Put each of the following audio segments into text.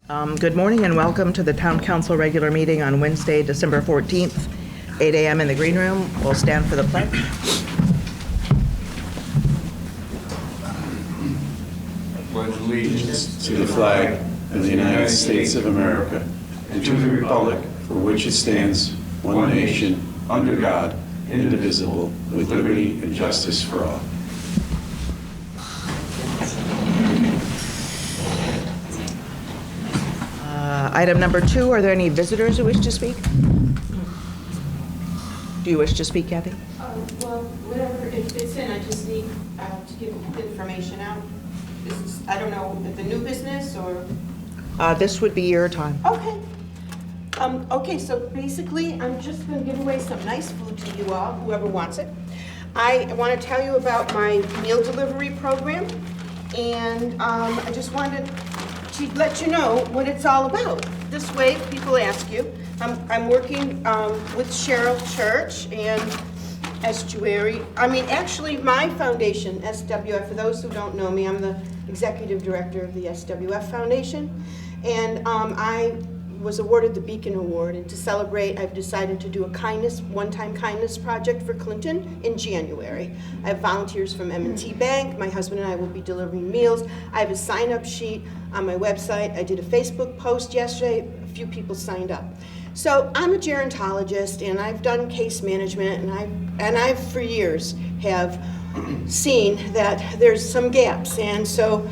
Good morning and welcome to the Town Council regular meeting on Wednesday, December 14th, 8 a.m. in the Green Room. We'll stand for the pledge. I pledge allegiance to the flag of the United States of America and to the republic for which it stands, one nation, under God, indivisible, with liberty and justice for all. Item number 2, are there any visitors who wish to speak? Do you wish to speak, Kathy? Well, whatever it fits in, I just need to give information out. I don't know, if the new business or? This would be your time. Okay. Okay, so basically, I'm just going to give away some nice food to you all, whoever wants it. I want to tell you about my meal delivery program, and I just wanted to let you know what it's all about. This way, if people ask you, I'm working with Cheryl Church and Estuary. Actually, my foundation, SWF, for those who don't know me, I'm the executive director of the SWF Foundation, and I was awarded the Beacon Award, and to celebrate, I've decided to do a one-time kindness project for Clinton in January. I have volunteers from M&T Bank. My husband and I will be delivering meals. I have a sign-up sheet on my website. I did a Facebook post yesterday. A few people signed up. So I'm a gerontologist, and I've done case management, and I've for years have seen that there's some gaps, and so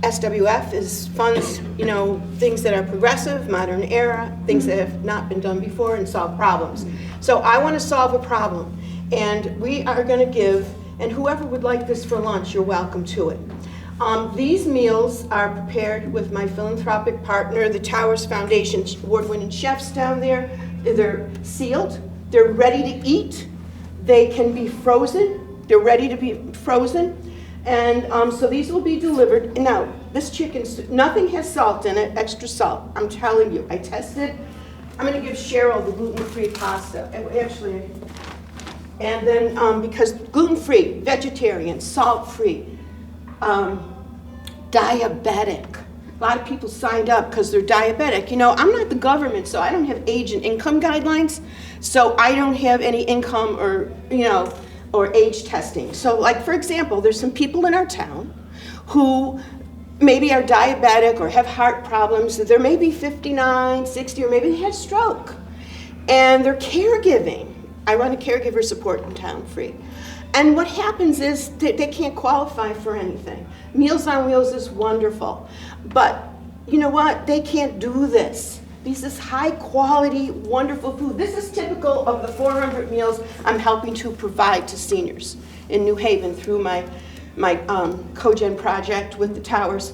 SWF funds, things that are progressive, modern era, things that have not been done before, and solve problems. So I want to solve a problem, and we are going to give, and whoever would like this for lunch, you're welcome to it. These meals are prepared with my philanthropic partner, the Towers Foundation, award-winning chefs down there. They're sealed, they're ready to eat, they can be frozen, they're ready to be frozen. And so these will be delivered. Now, this chicken, nothing has salt in it, extra salt. I'm telling you, I tested. I'm going to give Cheryl the gluten-free pasta. Actually, and then because gluten-free, vegetarian, salt-free, diabetic. A lot of people signed up because they're diabetic. I'm not the government, so I don't have age and income guidelines. So I don't have any income or age testing. So like, for example, there's some people in our town who maybe are diabetic or have heart problems. They're maybe 59, 60, or maybe they had stroke. And they're caregiving. I run a caregiver support in town, free. And what happens is they can't qualify for anything. Meals on Wheels is wonderful. But you know what? They can't do this. This is high quality, wonderful food. This is typical of the 400 meals I'm helping to provide to seniors in New Haven through my Cogen project with the Towers.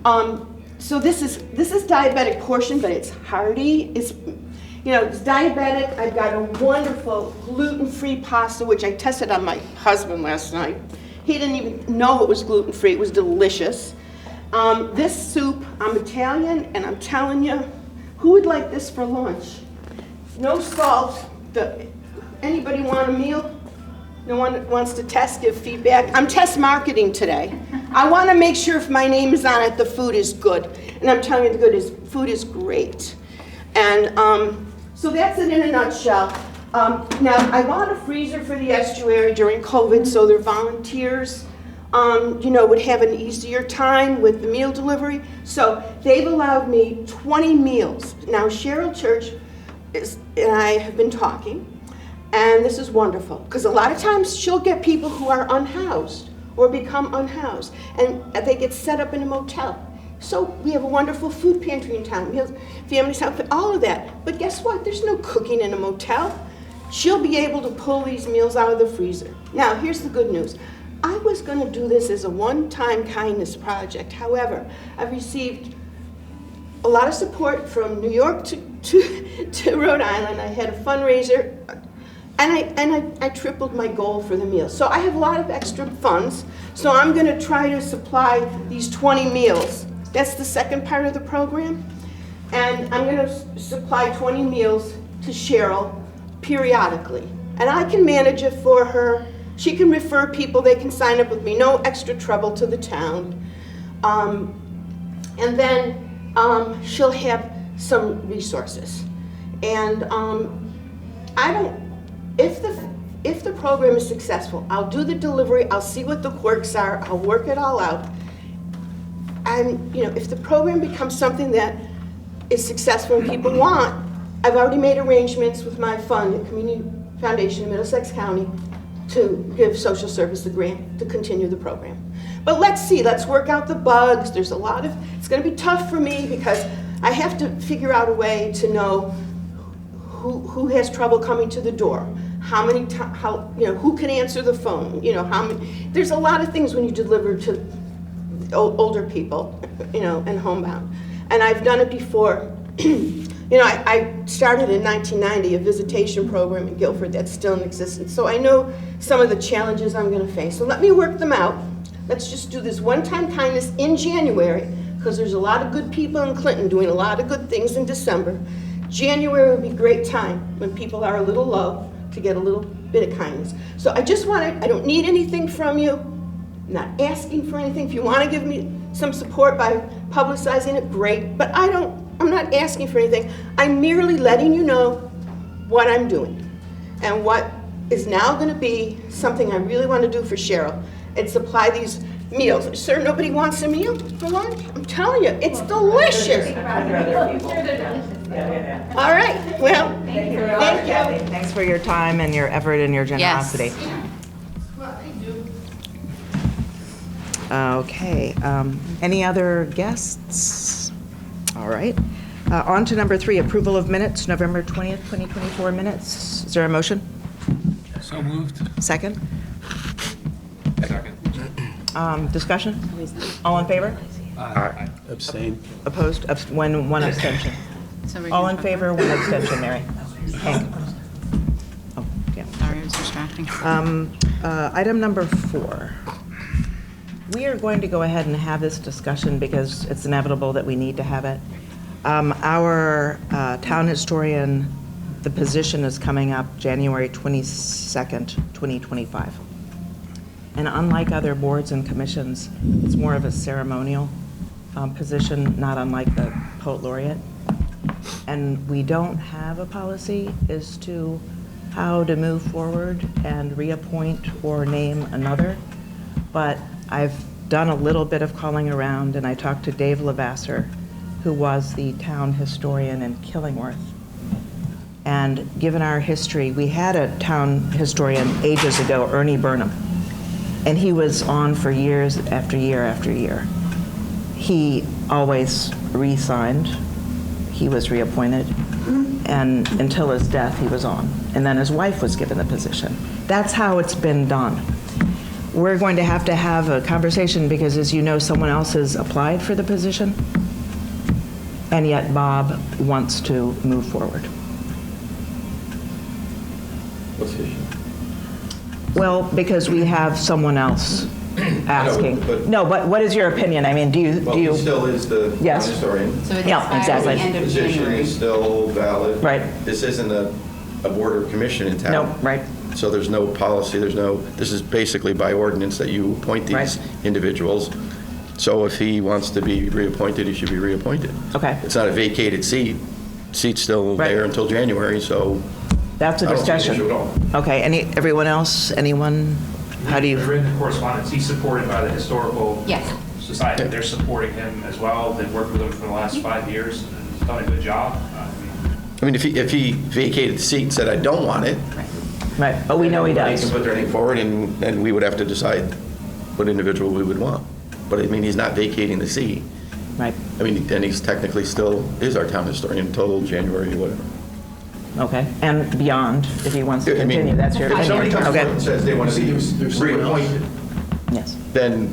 So this is diabetic portion, but it's hearty. It's diabetic. I've got a wonderful gluten-free pasta, which I tested on my husband last night. He didn't even know it was gluten-free. It was delicious. This soup, I'm Italian, and I'm telling you, who would like this for lunch? No salt. Anybody want a meal? No one wants to test, give feedback? I'm test marketing today. I want to make sure if my name is on it, the food is good. And I'm telling you, the food is great. And so that's it in a nutshell. Now, I bought a freezer for the Estuary during COVID, so their volunteers would have an easier time with the meal delivery. So they've allowed me 20 meals. Now, Cheryl Church and I have been talking, and this is wonderful, because a lot of times she'll get people who are unhoused or become unhoused, and they get set up in a motel. So we have a wonderful food pantry in town, Families Help, all of that. But guess what? There's no cooking in a motel. She'll be able to pull these meals out of the freezer. Now, here's the good news. I was going to do this as a one-time kindness project. However, I've received a lot of support from New York to Rhode Island. I had a fundraiser, and I tripled my goal for the meals. So I have a lot of extra funds, so I'm going to try to supply these 20 meals. That's the second part of the program. And I'm going to supply 20 meals to Cheryl periodically. And I can manage it for her. She can refer people, they can sign up with me, no extra trouble to the town. And then she'll have some resources. And if the program is successful, I'll do the delivery, I'll see what the quirks are, I'll work it all out. And, if the program becomes something that is successful and people want, I've already made arrangements with my fund, the Community Foundation in Middlesex County, to give social service the grant to continue the program. But let's see, let's work out the bugs. It's going to be tough for me because I have to figure out a way to know who has trouble coming to the door, who can answer the phone, there's a lot of things when you deliver to older people, and homebound. And I've done it before. I started in 1990 a visitation program in Guilford that's still in existence. So I know some of the challenges I'm going to face. So let me work them out. Let's just do this one-time kindness in January, because there's a lot of good people in Clinton doing a lot of good things in December. January would be a great time when people are a little low to get a little bit of kindness. So I don't need anything from you. I'm not asking for anything. If you want to give me some support by publicizing it, great. But I'm not asking for anything. I'm merely letting you know what I'm doing and what is now going to be something I really want to do for Cheryl and supply these meals. Sir, nobody wants a meal for lunch? I'm telling you, it's delicious. All right, well, thank you. Thanks for your time and your effort and your generosity. Okay, any other guests? All right. On to number 3, approval of minutes, November 20th, 2024 minutes. Is there a motion? So moved. Second? Second. Discussion? All in favor? Aye. Abstain. Opposed? One abstention. All in favor, one abstention, Mary. Hank? Oh, yeah. Sorry, I was distracting. Item number 4. We are going to go ahead and have this discussion because it's inevitable that we need to have it. Our town historian, the position is coming up January 22nd, 2025. And unlike other boards and commissions, it's more of a ceremonial position, not unlike the poet laureate. And we don't have a policy as to how to move forward and reappoint or name another. But I've done a little bit of calling around, and I talked to Dave Lavasser, who was the town historian in Killingworth. And given our history, we had a town historian ages ago, Ernie Burnham, and he was on for years after year after year. He always re-signed. He was reappointed, and until his death, he was on. And then his wife was given the position. That's how it's been done. We're going to have a conversation because, as you know, someone else has applied for the position, and yet Bob wants to move forward. What's the issue? Well, because we have someone else asking. but- No, but what is your opinion? I mean, do you? Well, he still is the Yes. town historian. So it Yeah, expires exactly. at the end of Position January. is still valid. Right. This isn't a board or commission in town. No, right. So there's no policy, this is basically by ordinance that you appoint these Right. individuals. So if he wants to be reappointed, he should be reappointed. Okay. It's not a vacated seat. Seat's still Right. there until January, so That's a I don't see an discussion. issue at all. Okay, everyone else? Anyone? How do you? The written correspondence, he's supported by the Historical Yes. Society. They're supporting him as well. They've worked with him for the last 5 years, and he's done a good job. I mean, if he vacated the seat and said, I don't want it, Right, but we know he They does. can put their name forward, and we would have to decide what individual we would want. But I mean, he's not vacating the seat. Right, I mean, and he's technically still is our town historian until January or whatever. okay. And beyond, if he wants to I mean, continue, that's your If somebody opinion. comes forward Okay, and says they want to be reappointed, yes. then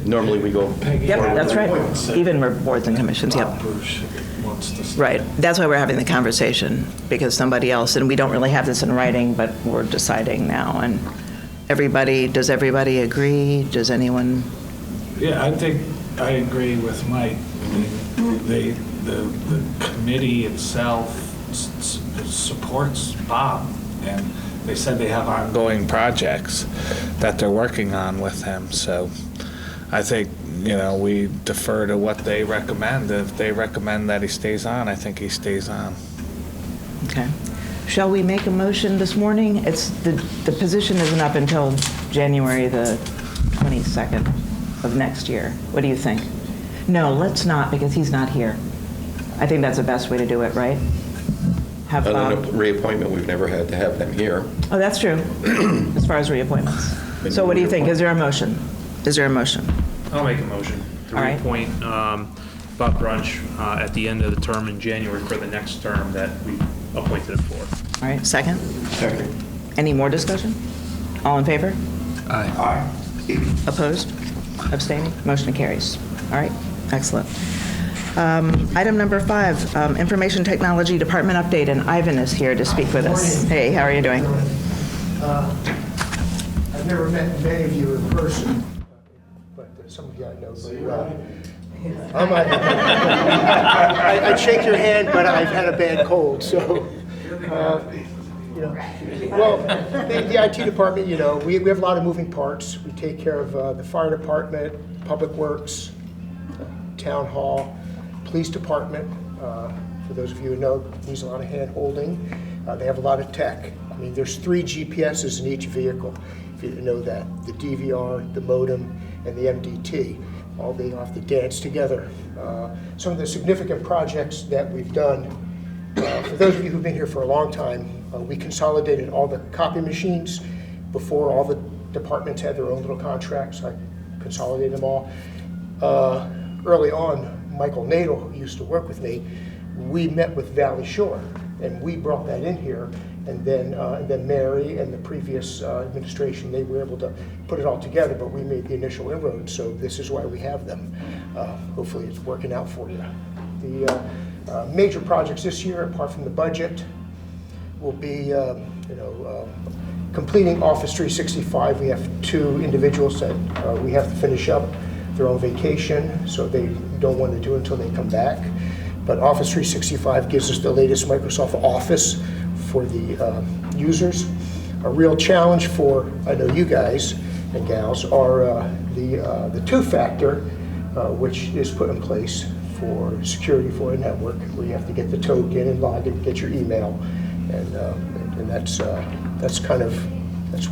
normally we go. Yep, forward that's with right. appointments. Even boards and commissions, yep. Right, that's why we're having the conversation, because somebody else, and we don't really have this in writing, but we're deciding now. And does everybody agree? Does anyone? Yeah, I think I agree with Mike. I mean, the committee itself supports Bob, and they said they have ongoing projects that they're working on with him. So I think we defer to what they recommend. If they recommend that he stays on, I think he stays on. Okay. Shall we make a motion this morning? It's, the position isn't up until January the 22nd of next year. What do you think? No, let's not, because he's not here. I think that's the best way to do it, right? Have Other Bob. than a reappointment, we've never had to have them here. Oh, that's true, as far as reappointments. So what do you think? Is there a motion? Is there a motion? I'll make a motion to All right. reappoint Bob Brunch at the end of the term in January for the next term that we appointed him for. All right, second? Second. Any more discussion? All in favor? Aye. Opposed? Abstaining? Motion carries. All right, excellent. Item number 5, Information Technology Department update, and Ivan is here to speak with us. Hey, how are you doing? I've never met many of you in person, but some of you I know very well. I'd shake your hand, but I've had a bad cold, so, Well, the IT department, we have a lot of moving parts. We take care of the fire department, public works, town hall, police department. For those of you who know, needs a lot of hand holding. They have a lot of tech. I mean, there's 3 GPSs in each vehicle, if you didn't know that. The DVR, the modem, and the MDT. All they have to dance together. Some of the significant projects that we've done, for those of you who've been here for a long time, we consolidated all the copy machines. Before, all the departments had their own little contracts. I consolidated them all. Early on, Michael Nadel, who used to work with me, we met with Valley Shore, and we brought that in here. And then Mary and the previous administration, they were able to put it all together, but we made the initial inroads, so this is why we have them. Hopefully it's working out for you. The major projects this year, apart from the budget, will be completing Office 365. We have 2 individuals that we have to finish up. They're on vacation, so they don't want to do it until they come back. But Office 365 gives us the latest Microsoft Office for the users. A real challenge for, I know you guys and gals, are the 2-factor, which is put in place for security for a network, where you have to get the token and log in, get your email, and that's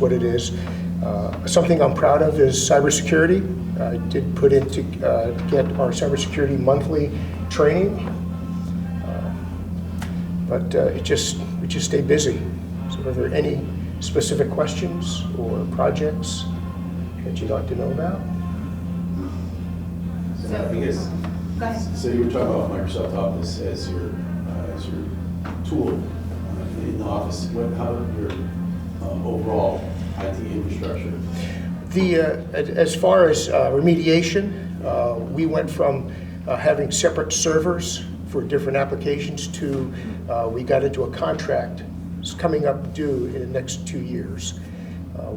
what it is. Something I'm proud of is cybersecurity. I did put in to get our cybersecurity monthly training, but we just stay busy. So are there any specific questions or projects that you'd like to know about? So you were talking about Microsoft Office as your tool in the office. How your overall IT infrastructure? As far as remediation, we went from having separate servers for different applications to we got into a contract. It's coming up due in the next 2 years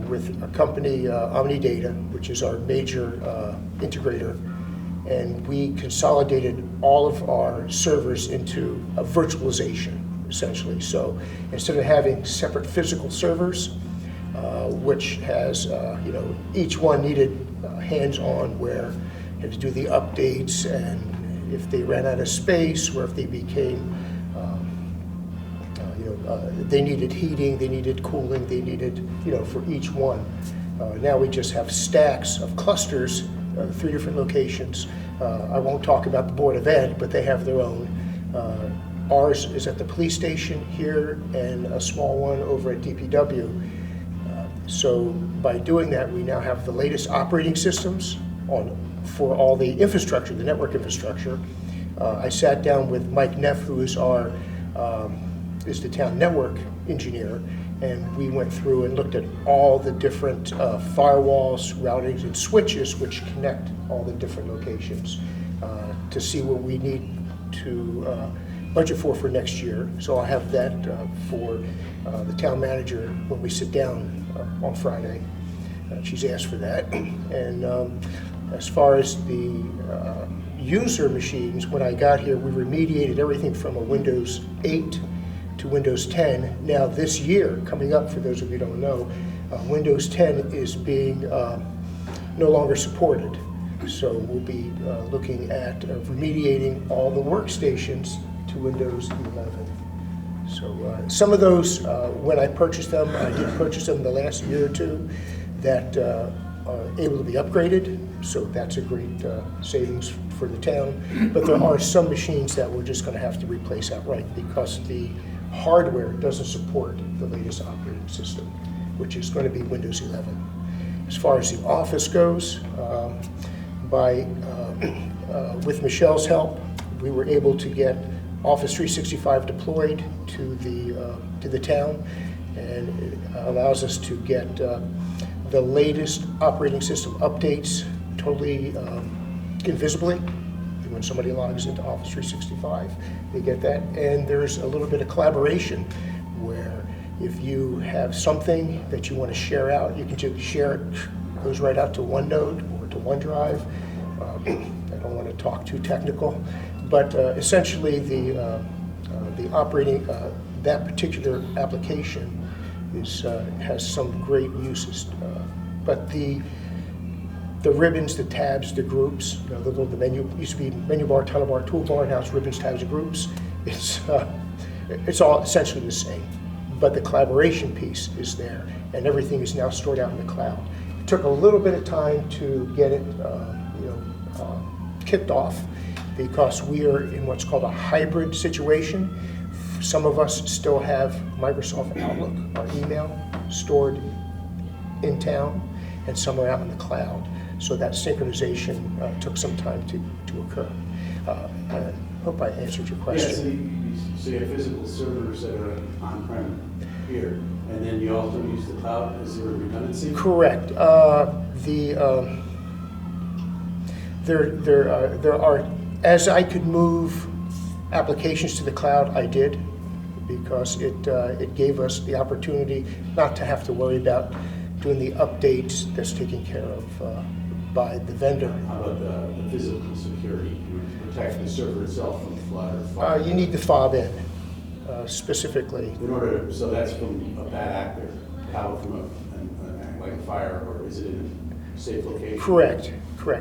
with a company, Omnidata, which is our major integrator, and we consolidated all of our servers into a virtualization, essentially. So instead of having separate physical servers, which has, each one needed hands-on, where you had to do the updates, and if they ran out of space, or if they became, they needed heating, they needed cooling, they needed, for each one. Now we just have stacks of clusters, 3 different locations. I won't talk about the Board of Ed, but they have their own. Ours is at the police station here, and a small one over at DPW. So by doing that, we now have the latest operating systems for all the infrastructure, the network infrastructure. I sat down with Mike Neff, who is is the town network engineer, and we went through and looked at all the different firewalls, routings, and switches which connect all the different locations to see what we need to budget for next year. So I'll have that for the town manager when we sit down on Friday. She's asked for that. And as far as the user machines, when I got here, we remediated everything from a Windows 8 to Windows 10. Now this year, coming up, for those of you who don't know, Windows 10 is being no longer supported. So we'll be looking at remediating all the workstations to Windows 11. So some of those, when I purchased them, I did purchase them the last year or two, that are able to be upgraded. So that's a great savings for the town. But there are some machines that we're just going to have to replace outright because the hardware doesn't support the latest operating system, which is going to be Windows 11. As far as the office goes, with Michelle's help, we were able to get Office 365 deployed to the town, and it allows us to get the latest operating system updates totally invisibly. When somebody logs into Office 365, they get that. And there's a little bit of collaboration where if you have something that you want to share out, you can just share it. It goes right out to OneNote or to OneDrive. I don't want to talk too technical, but essentially the operating, that particular application has some great uses. But the ribbons, the tabs, the groups, the menu, used to be menu bar, title bar, toolbar, now it's ribbons, tabs, and groups. It's all essentially the same, but the collaboration piece is there, and everything is now stored out in the cloud. It took a little bit of time to get it kicked off because we are in what's called a hybrid situation. Some of us still have Microsoft Outlook, our email, stored in town, and some are out in the cloud. So that synchronization took some time to occur. I hope I answered your question. Yeah, so you have physical servers that are on-prem here, and then you also use the cloud. Is there a redundancy? Correct. There are, as I could move applications to the cloud, I did, because it gave us the opportunity not to have to worry about doing the updates that's taken care of by the vendor. How about the physical security to protect the server itself from flood or fire? You need the fob in, specifically. In order, so that's from a bad actor, how from like a fire, or is it in a safe location? Correct.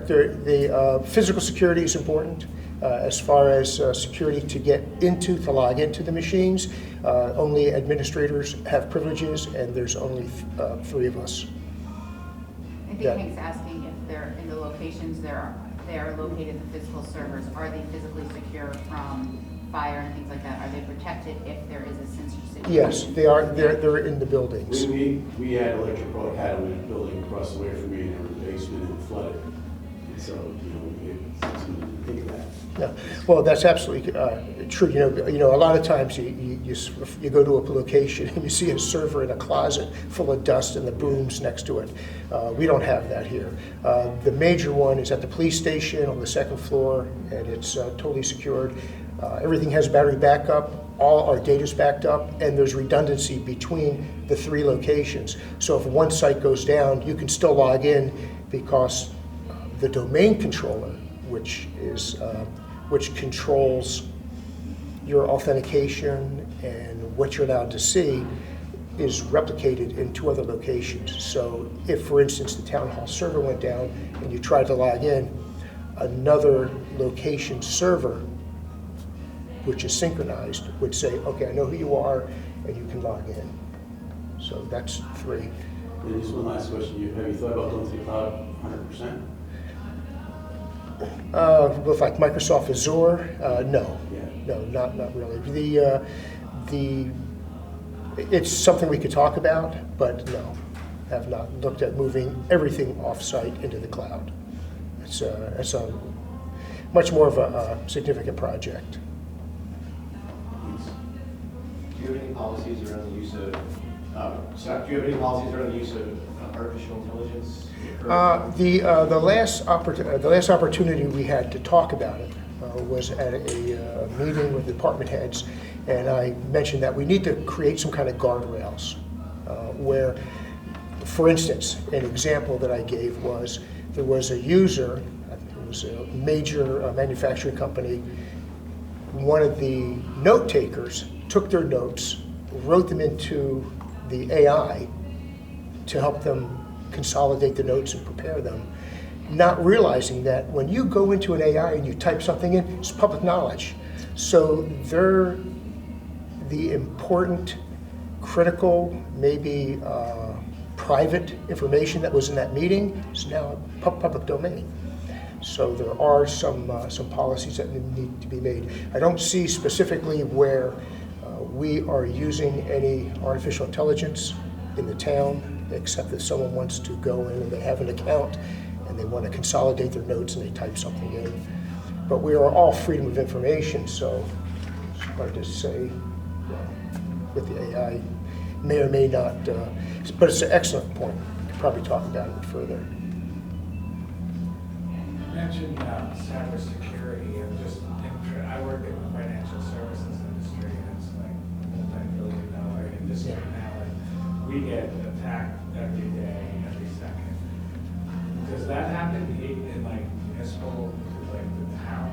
The physical security is important. As far as security to log into the machines, only administrators have privileges, and there's only 3 of us. I think Hank's asking if they're in the locations they are located, the physical servers, are they physically secure from fire and things like that? Are they protected if there is a situation? Yes, they are. They're in the buildings. We had electrical academy in a building across the way from me, and there was a basement and flooded. And so, it's something to think of that. Yeah, well, that's absolutely true. A lot of times you go to a location and you see a server in a closet full of dust and the brooms next to it. We don't have that here. The major one is at the police station on the 2nd floor, and it's totally secured. Everything has battery backup. All our data's backed up, and there's redundancy between the 3 locations. So if one site goes down, you can still log in because the domain controller, which controls your authentication and what you're allowed to see, is replicated in 2 other locations. So if, for instance, the town hall server went down and you tried to log in, another location server, which is synchronized, would say, okay, I know who you are, and you can log in. So that's 3. And just one last question. Have you thought about going to the cloud 100%? With like Microsoft Azure, no. Yeah. No, not really. It's something we could talk about, but no, have not looked at moving everything off-site into the cloud. It's a much more of a significant project. Do you have any policies around the use of artificial intelligence? The last opportunity we had to talk about it was at a meeting with department heads, and I mentioned that we need to create some kind of guardrails where, for instance, an example that I gave was there was a user, it was a major manufacturing company, one of the note takers took their notes, wrote them into the AI to help them consolidate the notes and prepare them. not realizing that when you go into an AI and you type something in, it's public knowledge. So they're the important, critical, maybe private information that was in that meeting is now public domain. So there are some policies that need to be made. I don't see specifically where we are using any artificial intelligence in the town, except that someone wants to go in and they have an account and they want to consolidate their notes and they type something in. But we are all freedom of information, so it's hard to say with the AI may or may not, but it's an excellent point. We could probably talk about it further. You mentioned cybersecurity and just, I work in the financial services industry and it's like a multi-billion-dollar industry now and we get attacked every day, every second. Does that happen in like municipal, like the town?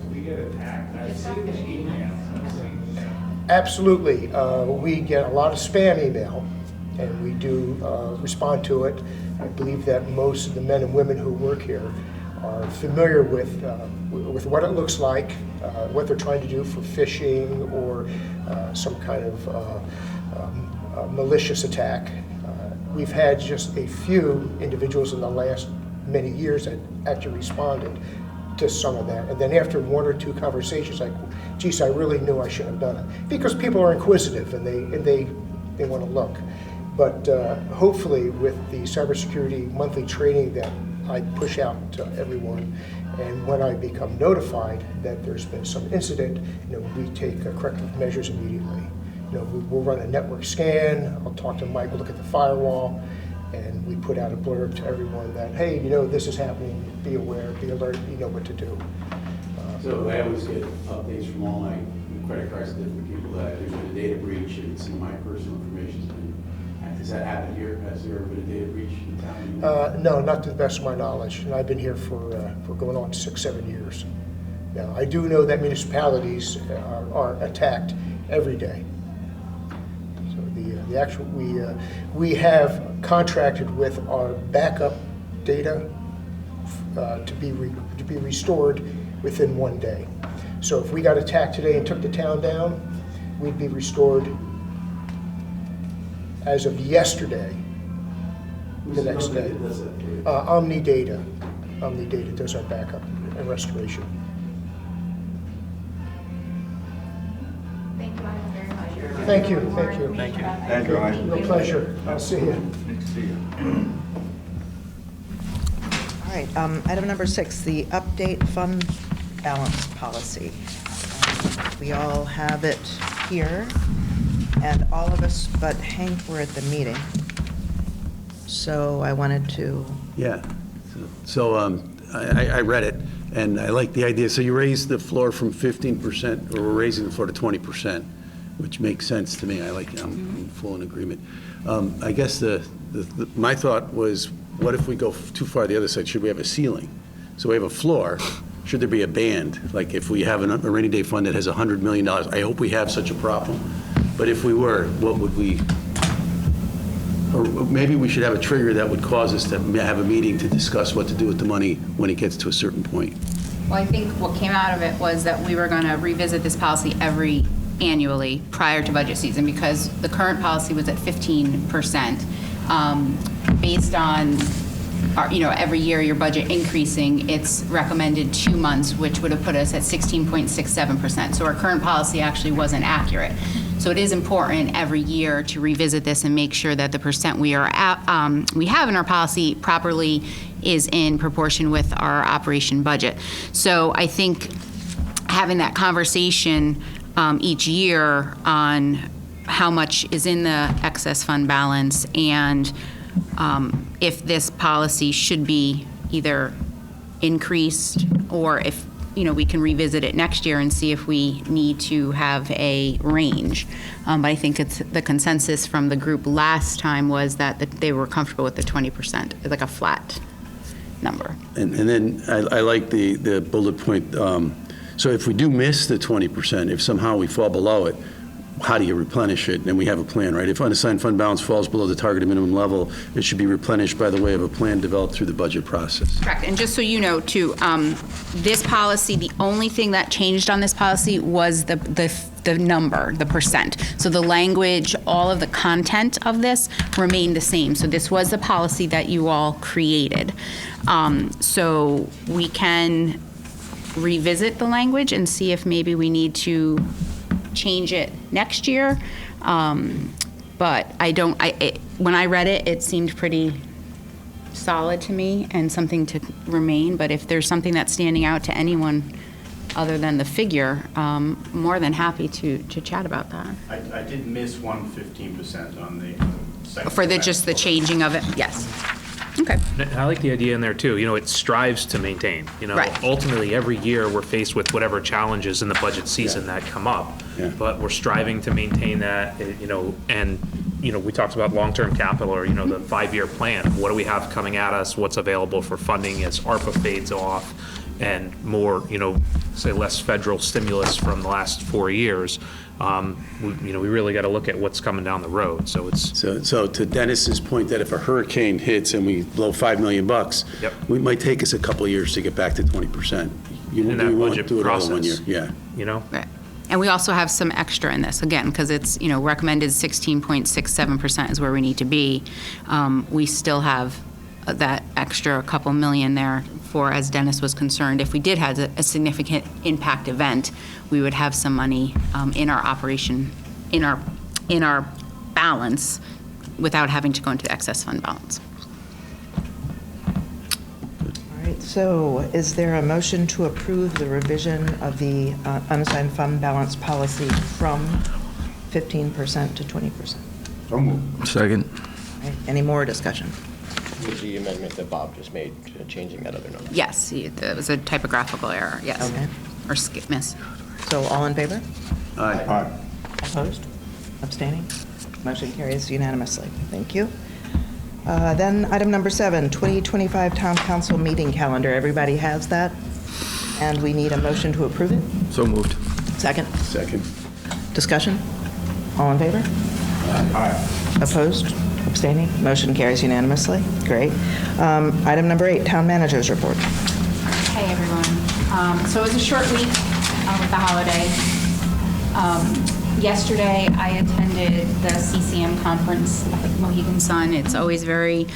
Do we get attacked? I've seen the emails. I've seen, Absolutely. We get a lot of spam email, and we do respond to it. I believe that most of the men and women who work here are familiar with what it looks like, what they're trying to do for phishing or some kind of malicious attack. We've had just a few individuals in the last many years that actually responded to some of that. And then after one or two conversations, like, geez, I really knew I shouldn't have done it. Because people are inquisitive and they want to look. But hopefully with the cybersecurity monthly training that I push out to everyone, and when I become notified that there's been some incident, we take corrective measures immediately. We'll run a network scan, I'll talk to Mike, we'll look at the firewall, and we put out a blurb to everyone that, hey, this is happening, be aware, be alert, you know what to do. So I always get updates from all my credit cards to different people that there's been a data breach and some of my personal information's been. Has that happened here? Has there ever been a data breach in town? No, not to the best of my knowledge, and I've been here for going on 6-7 years. Now, I do know that municipalities are attacked every day. The actual, we have contracted with our backup data to be restored within 1 day. So if we got attacked today and took the town down, we'd be restored as of yesterday, the next day. Omnidata does our backup and restoration. Thank you Ivan, very much. Thank you. Thank you. Real pleasure. I'll see you. All right, item number 6, the update fund balance policy. We all have it here, and all of us but Hank were at the meeting. So I wanted to... Yeah. So I read it, and I like the idea. So you raised the floor from 15%, or we're raising the floor to 20%, which makes sense to me. I'm full in agreement. I guess my thought was, what if we go too far the other side? Should we have a ceiling? So we have a floor. Should there be a band? Like if we have a rainy day fund that has $100 million, I hope we have such a problem. But if we were, what would we, or maybe we should have a trigger that would cause us to have a meeting to discuss what to do with the money when it gets to a certain point. Well, I think what came out of it was that we were going to revisit this policy annually prior to budget season, because the current policy was at 15%. Based on every year your budget increasing, it's recommended 2 months, which would have put us at 16.67%. So our current policy actually wasn't accurate. So it is important every year to revisit this and make sure that the percent we have in our policy properly is in proportion with our operation budget. So I think having that conversation each year on how much is in the excess fund balance and if this policy should be either increased or if we can revisit it next year and see if we need to have a range. But I think it's the consensus from the group last time was that they were comfortable with the 20%, like a flat number. And then I like the bullet point. So if we do miss the 20%, if somehow we fall below it, how do you replenish it? And we have a plan, right? If unassigned fund balance falls below the targeted minimum level, it should be replenished by the way of a plan developed through the budget process. Correct, and just so you know, too, this policy, the only thing that changed on this policy was the number, the percent. So the language, all of the content of this remained the same. So this was the policy that you all created. So we can revisit the language and see if maybe we need to change it next year. But when I read it, it seemed pretty solid to me and something to remain. But if there's something that's standing out to anyone other than the figure, more than happy to chat about that. I did miss 115% on the second. For just the changing of it, yes. Okay. And I like the idea in there too, it strives to maintain, Right. Ultimately, every year, we're faced with whatever challenges in the budget season that come up. Yeah. But we're striving to maintain that, and, we talked about long-term capital or, the 5-year plan. What do we have coming at us? What's available for funding as ARPA fades off? And more, say less federal stimulus from the last 4 years. We really got to look at what's coming down the road. So it's So to Dennis's point that if a hurricane hits and we blow $5 million, Yep. we might take us a couple of years to get back to 20%. in that We won't budget do it all in one year. process. Yeah. Right. And we also have some extra in this, again, because it's, recommended 16.67% is where we need to be. We still have that extra couple million there for, as Dennis was concerned, if we did have a significant impact event, we would have some money in our operation, in our balance, without having to go into the excess fund balance. All right, so is there a motion to approve the revision of the unassigned fund balance policy from 15% to 20%? Second. All right, any more discussion? With the amendment that Bob just made, changing that other number. Yes, it was a typographical error, yes. Okay. Or skip miss. So all in favor? Aye. Opposed? Abstaining? Motion carries unanimously. Thank you. Then item number 7, 2025 Town Council meeting calendar. Everybody has that? And we need a motion to approve it? So moved. Second? Second. Discussion? All in favor? Opposed? Abstaining? Motion carries unanimously. Great. Item number 8, Town Manager's Report. Hey, everyone. So it was a short week with the holiday. Yesterday, I attended the CCM conference at Mohegan Sun. It's always very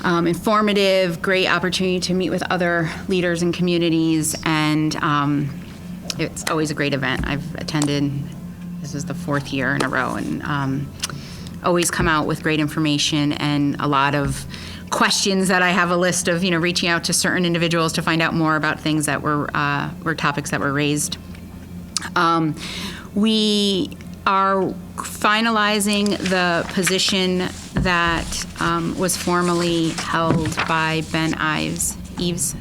informative, great opportunity to meet with other leaders and communities, and it's always a great event. I've attended, this is the 4th year in a row, and always come out with great information and a lot of questions that I have a list of, reaching out to certain individuals to find out more about things that were topics that were raised. We are finalizing the position that was formerly held by Ben Eves.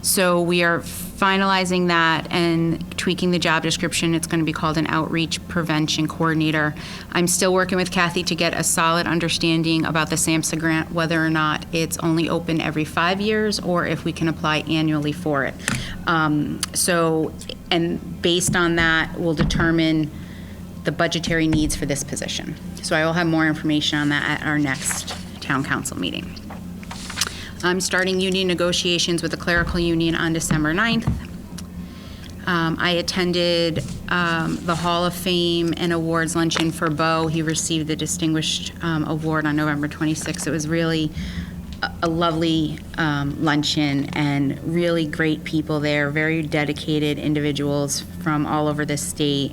So we are finalizing that and tweaking the job description. It's going to be called an outreach prevention coordinator. I'm still working with Kathy to get a solid understanding about the SAMHSA grant, whether or not it's only open every 5 years or if we can apply annually for it. And based on that, we'll determine the budgetary needs for this position. So I will have more information on that at our next town council meeting. I'm starting union negotiations with the clerical union on December 9th. I attended the Hall of Fame and Awards luncheon for Bo. He received the Distinguished Award on November 26th. It was really a lovely luncheon and really great people there, very dedicated individuals from all over the state.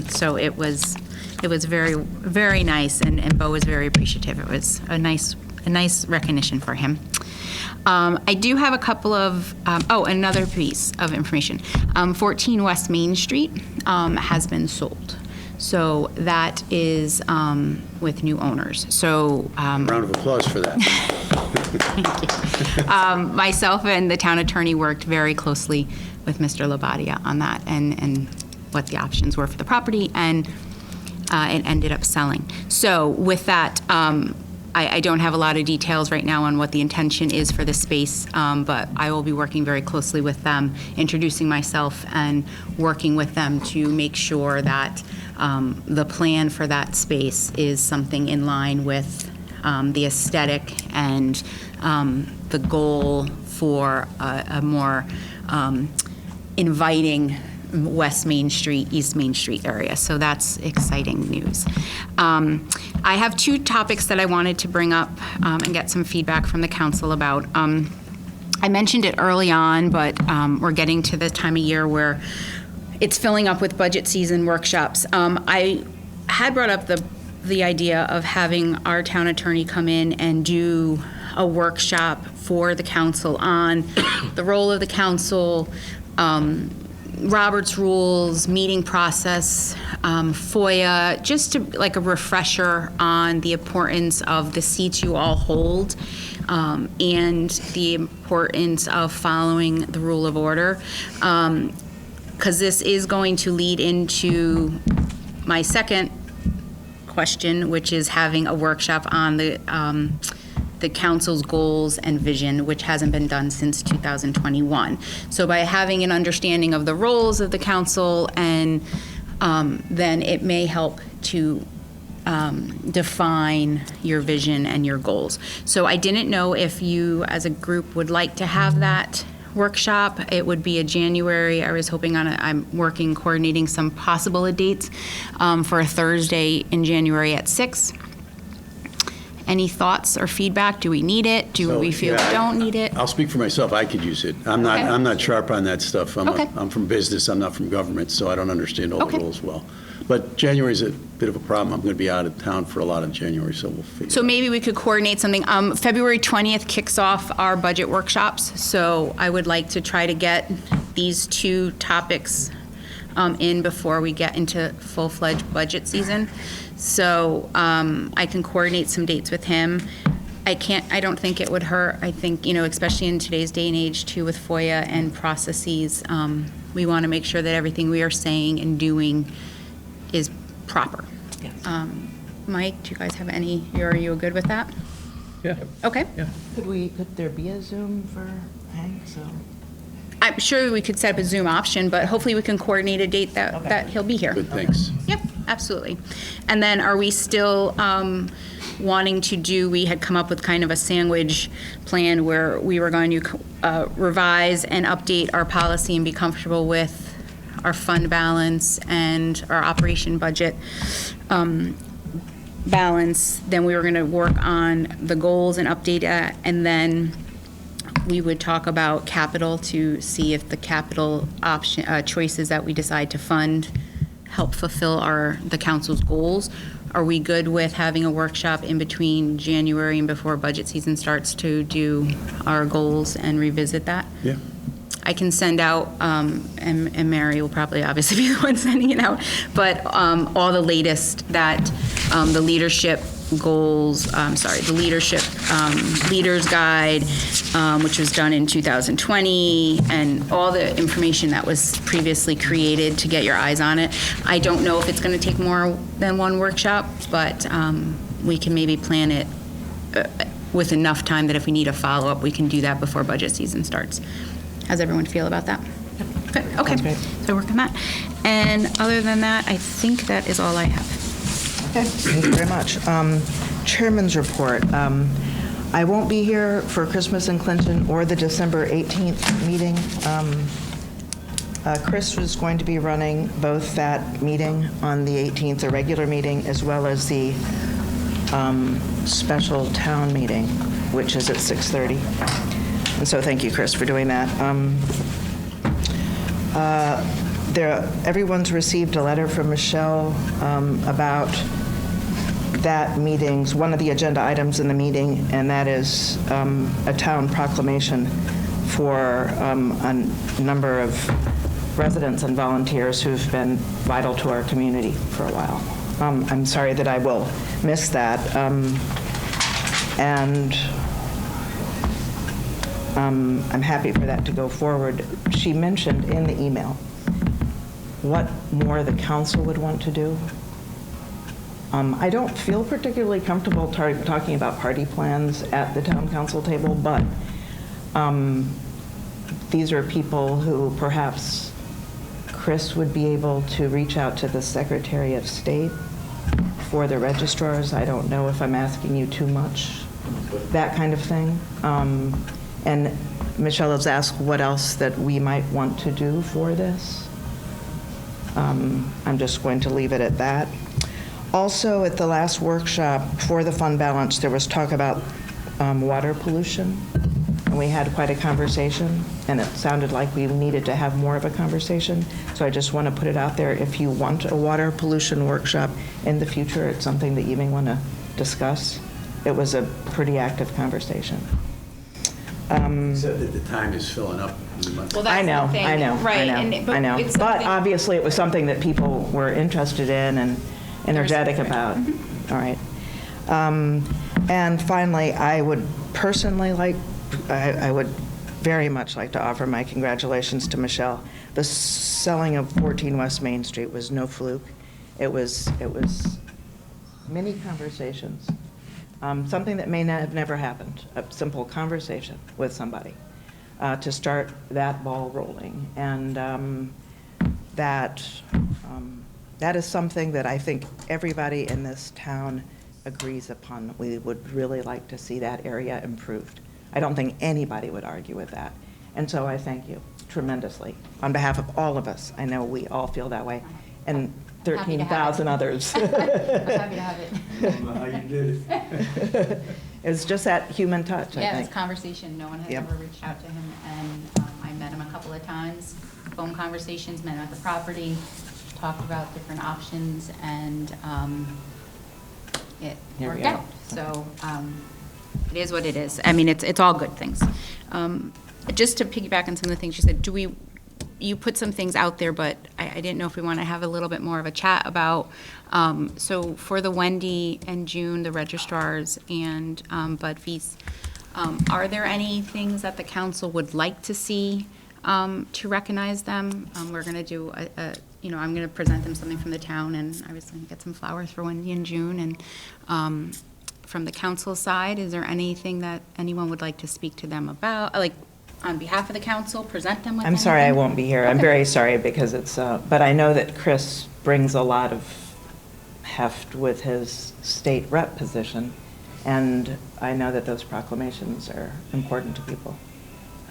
So it was very, very nice, and Bo was very appreciative. It was a nice recognition for him. I do have a couple of, another piece of information. 14 West Main Street has been sold. So that is with new owners. So Round of applause for that. myself and the town attorney worked very closely with Mr. Labadia on that and what the options were for the property, and it ended up selling. So with that, I don't have a lot of details right now on what the intention is for the space, but I will be working very closely with them, introducing myself and working with them to make sure that the plan for that space is something in line with the aesthetic and the goal for a more inviting West Main Street, East Main Street area. So that's exciting news. I have two topics that I wanted to bring up and get some feedback from the council about. I mentioned it early on, but we're getting to the time of year where it's filling up with budget season workshops. I had brought up the idea of having our town attorney come in and do a workshop for the council on the role of the council, Robert's rules, meeting process, FOIA, just to like a refresher on the importance of the seats you all hold and the importance of following the rule of order. Because this is going to lead into my second question, which is having a workshop on the council's goals and vision, which hasn't been done since 2021. So by having an understanding of the roles of the council, and then it may help to define your vision and your goals. So I didn't know if you as a group would like to have that workshop. It would be a January. I was hoping I'm working, coordinating some possible dates for a Thursday in January at 6. Any thoughts or feedback? Do we need it? Do we feel we don't need it? I'll speak for myself. I could use it. I'm not sharp on that stuff. I'm from business. I'm not from government, so I don't understand all the rules well. But January's a bit of a problem. I'm going to be out of town for a lot of January, so we'll figure it out. So maybe we could coordinate something. February 20th kicks off our budget workshops, so I would like to try to get these two topics in before we get into full-fledged budget season. So I can coordinate some dates with him. I don't think it would hurt. I think, especially in today's day and age too, with FOIA and processes, we want to make sure that everything we are saying and doing is proper. Yes. Mike, do you guys have any, are you good with that? Yeah. Okay. Yeah. Could there be a Zoom for Hank? So I'm sure we could set up a Zoom option, but hopefully we can coordinate a date that he'll be here. Good, thanks. Yep, absolutely. And then are we still wanting to do, we had come up with kind of a sandwich plan where we were going to revise and update our policy and be comfortable with our fund balance and our operation budget balance. Then we were going to work on the goals and update that, and then we would talk about capital to see if the capital option choices that we decide to fund help fulfill the council's goals. Are we good with having a workshop in between January and before budget season starts to do our goals and revisit that? Yeah. I can send out, and Mary will probably obviously be the one sending it out, but all the latest that the leadership goals, the leadership leaders guide, which was done in 2020, and all the information that was previously created to get your eyes on it. I don't know if it's going to take more than one workshop, but we can maybe plan it with enough time that if we need a follow-up, we can do that before budget season starts. How's everyone feel about that? Good. Okay, so work on that. And other than that, I think that is all I have. Okay, thank you very much. Chairman's report. I won't be here for Christmas in Clinton or the December 18th meeting. Chris was going to be running both that meeting on the 18th, the regular meeting, as well as the special town meeting, which is at 6:30. And so thank you, Chris, for doing that. Everyone's received a letter from Michelle about that meeting's, one of the agenda items in the meeting, and that is a town proclamation for a number of residents and volunteers who've been vital to our community for a while. I'm sorry that I will miss that. And I'm happy for that to go forward. She mentioned in the email what more the council would want to do. I don't feel particularly comfortable talking about party plans at the town council table, but these are people who perhaps Chris would be able to reach out to the Secretary of State for the registrars. I don't know if I'm asking you too much, that kind of thing. And Michelle has asked what else that we might want to do for this. I'm just going to leave it at that. Also, at the last workshop for the fund balance, there was talk about water pollution, and we had quite a conversation, and it sounded like we needed to have more of a conversation. So I just want to put it out there. If you want a water pollution workshop in the future, it's something that you may want to discuss. It was a pretty active conversation. Except that the time is filling up. Well, I that's know, the thing. I know, Right, I know, and- but I know. it's But something- obviously, it was something that people were interested in and energetic about. Mm-hmm. All right. And finally, I would personally like, I would very much like to offer my congratulations to Michelle. The selling of 14 West Main Street was no fluke. It was many conversations. Something that may not have never happened, a simple conversation with somebody to start that ball rolling. And that is something that I think everybody in this town agrees upon. We would really like to see that area improved. I don't think anybody would argue with that. And so I thank you tremendously on behalf of all of us. I know we all feel that way. And Happy to have 13,000 it. others. I'm happy to have it. I don't know how you did it. It's just that human touch, I Yeah, think. this conversation, no one has Yep. ever reached out to him, and I met him a couple of times, phone conversations, met him at the property, talked about different options, and it Here we worked go. out. So it is what it is. I mean, it's all good things. Just to piggyback on some of the things you said, you put some things out there, but I didn't know if we want to have a little bit more of a chat about, so for the Wendy and June, the registrars, and Bud Feast, are there any things that the council would like to see to recognize them? We're going to do I'm going to present them something from the town, and I was going to get some flowers for Wendy and June, and from the council side, is there anything that anyone would like to speak to them about, like, on behalf of the council, present them with I'm sorry I anything? won't be here. I'm Okay. very sorry because it's, but I know that Chris brings a lot of heft with his state rep position, and I know that those proclamations are important to people.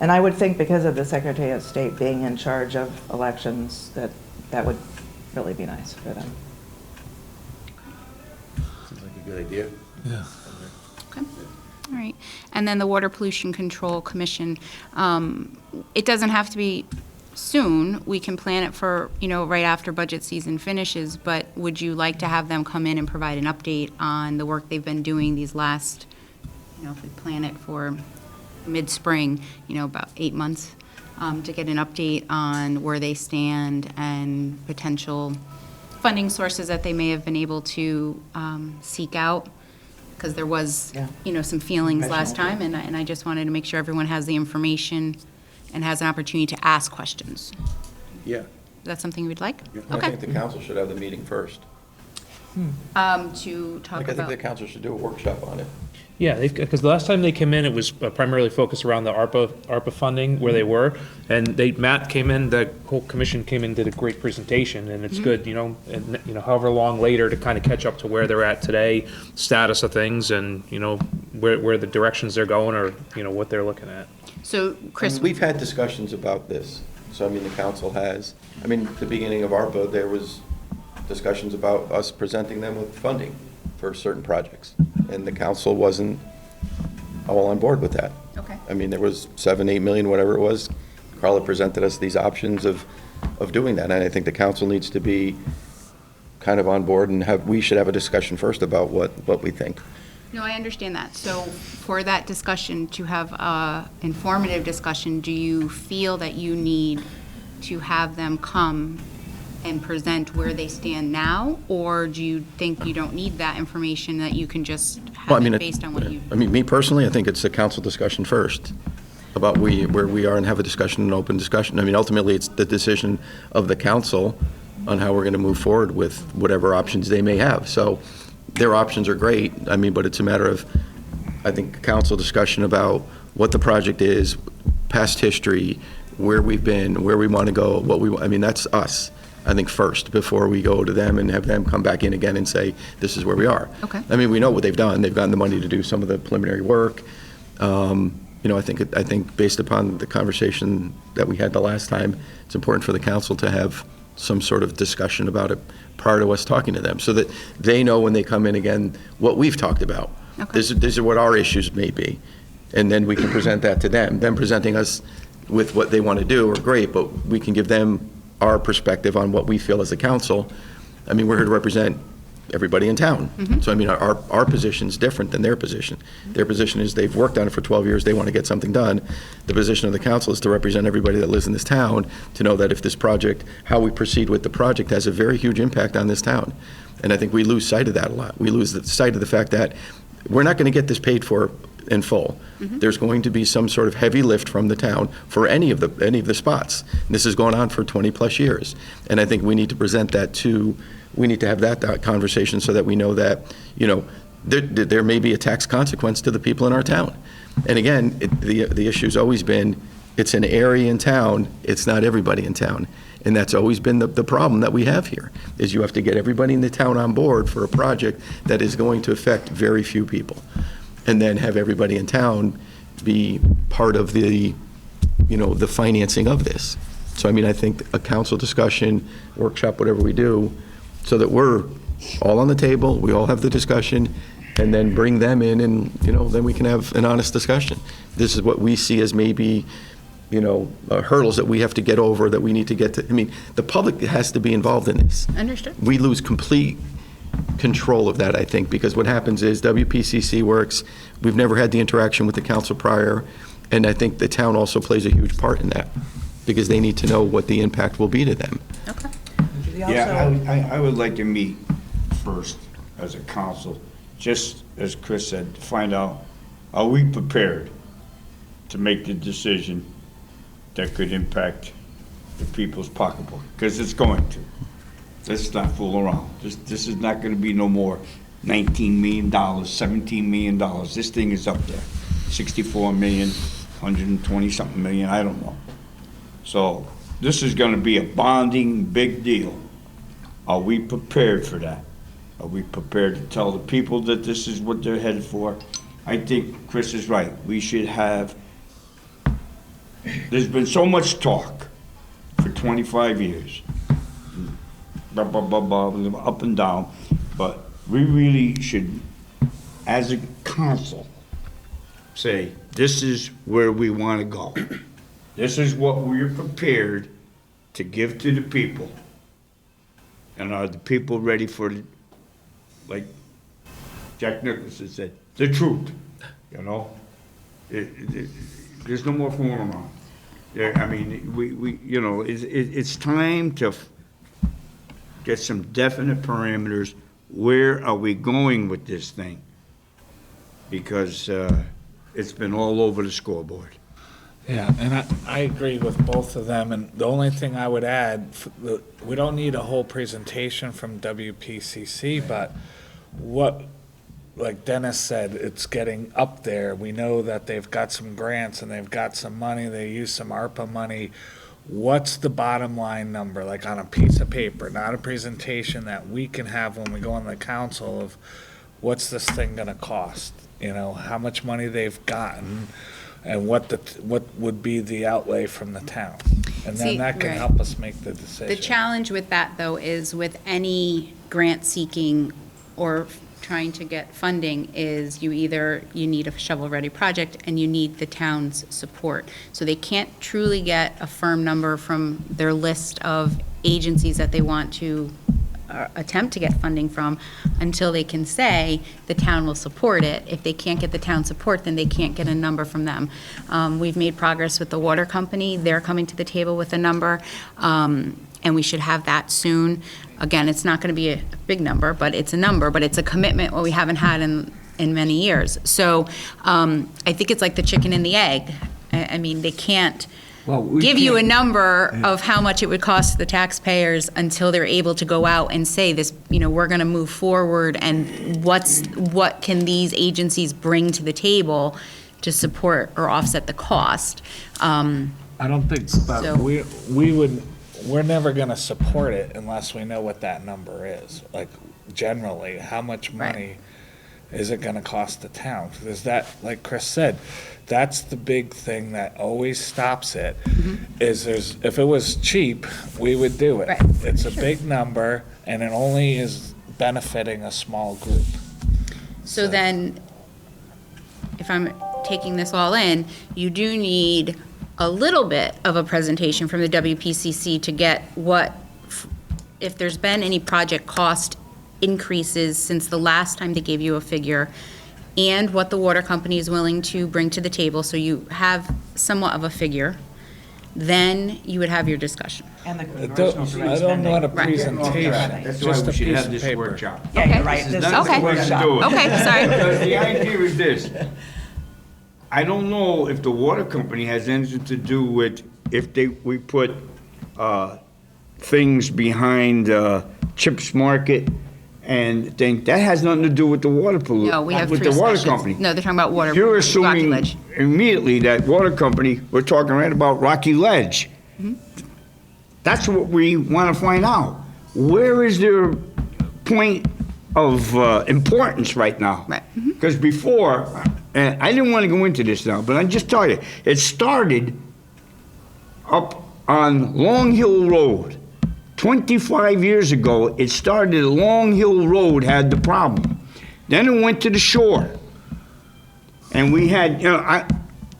And I would think because of the Secretary of State being in charge of elections, that would really be nice for them. Seems like a good idea. Okay. All right. And then the Water Pollution Control Commission, it doesn't have to be soon. We can plan it for, right after budget season finishes, but would you like to have them come in and provide an update on the work they've been doing these last, if we plan it for mid-spring, about 8 months, to get an update on where they stand and potential funding sources that they may have been able to seek out? Because there was, Yeah. some feelings last Professional. time, and I just wanted to make sure everyone has the information and has an opportunity to ask questions. Yeah. Is that something you would like? I Okay. think the council should have the meeting first. To talk I think about, the council should do a workshop on it. Yeah, because the last time they came in, it was primarily focused around the ARPA funding, where they were. And Matt came in, the whole commission came in, did a great presentation, and it's good, and, however long later to kind of catch up to where they're at today, status of things, and, where the directions they're going, or, what they're looking at. so Chris, We've had discussions about this, so the council has. At the beginning of ARPA, there was discussions about us presenting them with funding for certain projects, and the council wasn't all on board with that. okay. There was 7, 8 million, whatever it was. Carla presented us these options of doing that, and I think the council needs to be kind of on board, and we should have a discussion first about what we think. No, I understand that. So for that discussion, to have a informative discussion, do you feel that you need to have them come and present where they stand now? Or do you think you don't need that information, that you can just have it based on what you? Me personally, I think it's a council discussion first about where we are, and have a discussion, an open discussion. Ultimately, it's the decision of the council on how we're going to move forward with whatever options they may have. So their options are great. I mean, but it's a matter of, I think, council discussion about what the project is, past history, where we've been, where we want to go, I mean, that's us, I think, first, before we go to them and have them come back in again and say, this is where we are. Okay. I mean, we know what they've done. They've gotten the money to do some of the preliminary work. I think based upon the conversation that we had the last time, it's important for the council to have some sort of discussion about it prior to us talking to them, so that they know when they come in again what we've talked about. Okay. These are what our issues may be, and then we can present that to them. Them presenting us with what they want to do are great, but we can give them our perspective on what we feel as a council. I mean, we're here to represent everybody in town. So, I mean, our position's different than their position. Their position is they've worked on it for 12 years, they want to get something done. The position of the council is to represent everybody that lives in this town, to know that if this project, how we proceed with the project has a very huge impact on this town. And I think we lose sight of that a lot. We lose sight of the fact that we're not going to get this paid for in full. There's going to be some sort of heavy lift from the town for any of the spots. And this has gone on for 20-plus years. And I think we need to present that we need to have that conversation so that we know that, there may be a tax consequence to the people in our town. And again, the issue's always been, it's an area in town, it's not everybody in town. And that's always been the problem that we have here, is you have to get everybody in the town on board for a project that is going to affect very few people. And then have everybody in town be part of the financing of this. So, I mean, I think a council discussion, workshop, whatever we do, so that we're all on the table, we all have the discussion, and then bring them in and, then we can have an honest discussion. This is what we see as maybe, hurdles that we have to get over, that we need to get to. I mean, the public has to be involved in this. Understood. We lose complete control of that, I think, because what happens is WPCC works, we've never had the interaction with the council prior, and I think the town also plays a huge part in that, because they need to know what the impact will be to them. Okay. Yeah, I would like to meet first as a council, just as Chris said, to find out, are we prepared to make the decision that could impact the people's pocketbook? Because it's going to. Let's not fool around. This is not going to be no more $19 million, $17 million. This thing is up there. 64 million, 120-something million, I don't know. So this is going to be a bonding big deal. Are we prepared for that? Are we prepared to tell the people that this is what they're headed for? I think Chris is right. We should have, there's been so much talk for 25 years. Blah, blah, blah, blah, up and down, but we really should, as a council, say, this is where we want to go. This is what we're prepared to give to the people. And are the people ready for, like Jack Nicholson said, the truth, There's no more fooling around. I mean, it's time to get some definite parameters. Where are we going with this thing? Because it's been all over the scoreboard. Yeah, and I agree with both of them, and the only thing I would add, we don't need a whole presentation from WPCC, but like Dennis said, it's getting up there. We know that they've got some grants and they've got some money, they use some ARPA money. What's the bottom line number, like on a piece of paper, not a presentation that we can have when we go on the council of what's this thing gonna cost? How much money they've gotten, and what would be the outlay from the town. And then See, that can right. help us make the decision. The challenge with that, though, is with any grant seeking or trying to get funding is you need a shovel-ready project and you need the town's support. So they can't truly get a firm number from their list of agencies that they want to attempt to get funding from until they can say the town will support it. If they can't get the town support, then they can't get a number from them. We've made progress with the water company. They're coming to the table with a number, and we should have that soon. Again, it's not going to be a big number, but it's a number, but it's a commitment what we haven't had in many years. So I think it's like the chicken and the egg. I mean, they can't give you a number of how much it would cost the taxpayers until they're able to go out and say this, we're going to move forward, and what can these agencies bring to the table to support or offset the cost. I don't think, So- we're never gonna support it unless we know what that number is. Like, generally, how much money is it gonna cost the town? Because that, like Chris said, that's the big thing that always stops it, is if it was cheap, we would do it. Right. It's a big number, and it only is benefiting a small group. So then, if I'm taking this all in, you do need a little bit of a presentation from the WPCC to get if there's been any project cost increases since the last time they gave you a figure, and what the water company is willing to bring to the table, so you have somewhat of a figure, then you would have your discussion. And the I congressional direct don't want a spending. presentation, That's why just we a should piece have of this paper. workshop. Yeah, Okay. you're right. This This is not Okay. the way to do it. Okay, sorry. Because the idea is this. I don't know if the water company has anything to do with if we put things behind Chips Market and things. That has nothing to do with the water pollution. No, we have with three the water sessions. company. No, they're talking about water. You're Rocky assuming Ledge. immediately that water company, we're talking right about Rocky Ledge. Mm-hmm. That's what we want to find out. Where is their point of importance right now? Right. Mm-hmm. Because before, and I didn't want to go into this now, but I just tell you, it started up on Long Hill Road. 25 years ago, it started at Long Hill Road had the problem. Then it went to the shore. And we had,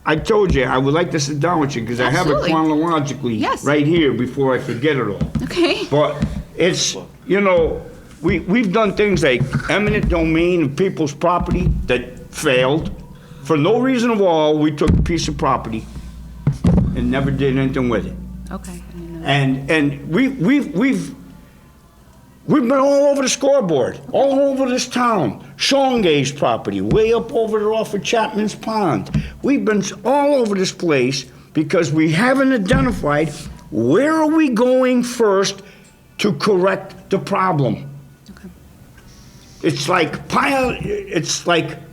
I told you, I would like to sit down with you because I have it Absolutely. chronologically Yes. right here before I forget it all. Okay. But it's, we've done things like eminent domain of people's property that failed. For no reason at all, we took a piece of property and never did anything with it. Okay. I didn't know that. And we've been all over the scoreboard, all over this town. Shongay's property, way up over there off of Chapman's Pond. We've been all over this place because we haven't identified where are we going first to correct the problem. It's like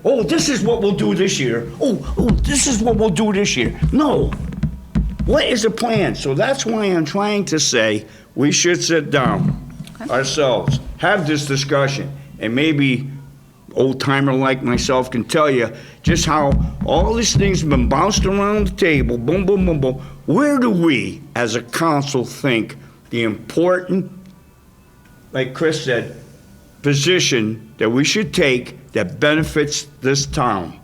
oh, this is what we'll do this year. Oh, this is what we'll do this year. No. What is the plan? So that's why I'm trying to say we should sit down ourselves, have this discussion, and maybe old timer like myself can tell you just how all these things have been bounced around the table, boom, boom, boom, boom. Where do we, as a council, think the important, like Chris said, position that we should take that benefits this town?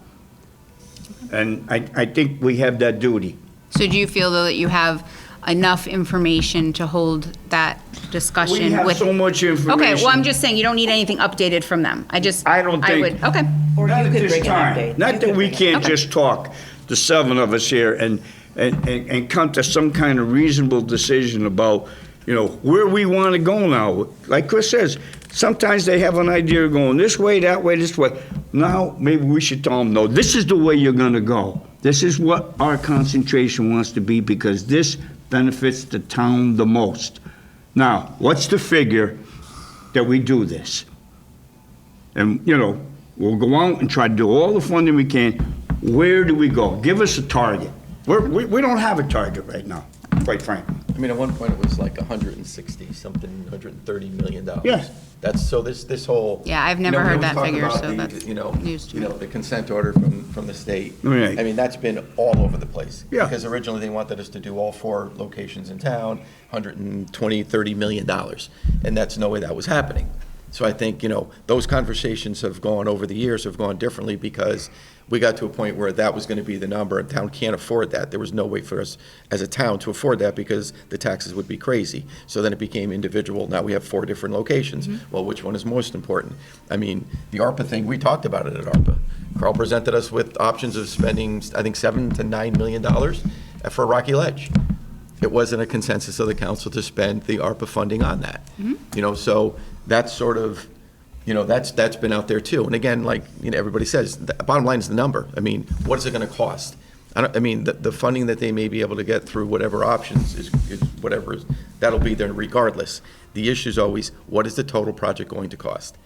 And I think we have that duty. So do you feel, though, that you have enough information to hold that discussion We have with? so much information. Okay, well, I'm just saying, you don't need anything updated from them. I don't think- would, okay. Or Not you at could this bring an time. update. Not You that could we bring can't Okay. just talk, the seven of us here, and come to some kind of reasonable decision about, where we want to go now. Like Chris says, sometimes they have an idea of going this way, that way, this way. Now, maybe we should tell them, no, this is the way you're going to go. This is what our concentration wants to be because this benefits the town the most. Now, what's the figure that we do this? And, we'll go out and try to do all the funding we can. Where do we go? Give us a target. We don't have a target right now, quite frankly. I mean, at one point, it was like 160 something, $130 million. Yeah. That's, so this whole. Yeah, I've never we heard always that talk figure, about so the, that's news to me. the consent order from the state. Right. I mean, that's been all over the place. Yeah. Because originally, they wanted us to do all 4 locations in town, $30 million. And that's no way that was happening. So I think, those conversations have gone over the years, have gone differently because we got to a point where that was going to be the number, and town can't afford that. There was no way for us as a town to afford that because the taxes would be crazy. So then it became individual. Now we have 4 different locations. Well, which one is most important? I mean, the ARPA thing, we talked about it at ARPA. Carl presented us with options of spending, I think, $7 to $9 million for Rocky Ledge. It wasn't a consensus of the council to spend the ARPA funding on that. So that's sort of, that's been out there too. And again, like everybody says, the bottom line is the number. I mean, what is it going to cost? I mean, the funding that they may be able to get through whatever options is whatever, that'll be there regardless. The issue is always, what is the total project going to cost?